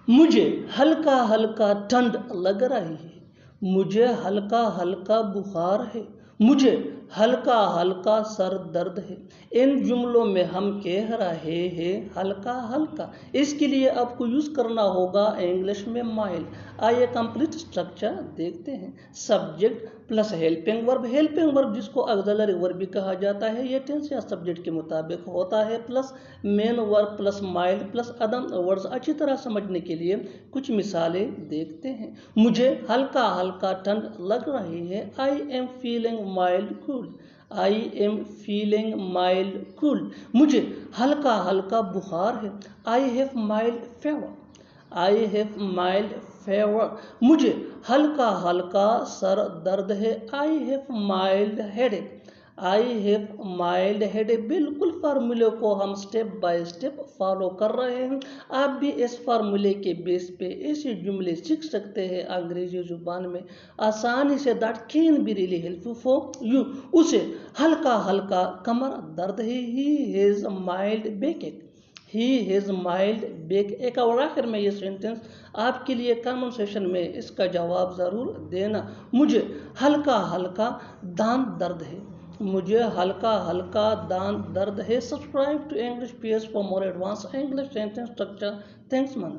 मुझे हल्का हल्का ठंड लग रही है। मुझे हल्का हल्का बुखार है। मुझे हल्का हल्का सर दर्द है। इन जुमलों में हम कह रहे हैं हल्का हल्का। इसके लिए आपको यूज़ करना होगा इंग्लिश में माइल्ड। आइए कंप्लीट स्ट्रक्चर देखते हैं। Subject plus helping verb. Helping verb जिसको ऑक्सिलरी वर्ब भी कहा जाता है, ये टेंस या सब्जेक्ट के मुताबिक होता है, plus main verb plus mild plus other words. अच्छी तरह समझने के लिए कुछ मिसालें देखते हैं। मुझे हल्का हल्का ठंड लग रही है। I am feeling mild cool. I am feeling mild cool. मुझे हल्का हल्का बुखार है। I have mild fever. I have mild fever. मुझे हल्का हल्का सर दर्द है। I have mild headache. I have mild headache. बिल्कुल फार्मूले को हम स्टेप बाय स्टेप फॉलो कर रहे हैं। आप भी इस फार्मूले के बेस पे ऐसे जुमले सीख सकते हैं अंग्रेजी जुबान में आसानी से। That can be really helpful for you. उसे हल्का हल्का कमर दर्द है। He has mild बैकएक। He has mild back. एक और आखिर में ये सेंटेंस आपके लिए कमेंट सेशन में इसका जवाब ज़रूर देना। मुझे हल्का हल्का दांत दर्द है। मुझे हल्का हल्का दांत दर्द है। Subscribe to English page for more advance English sentence structure. Thanks मन।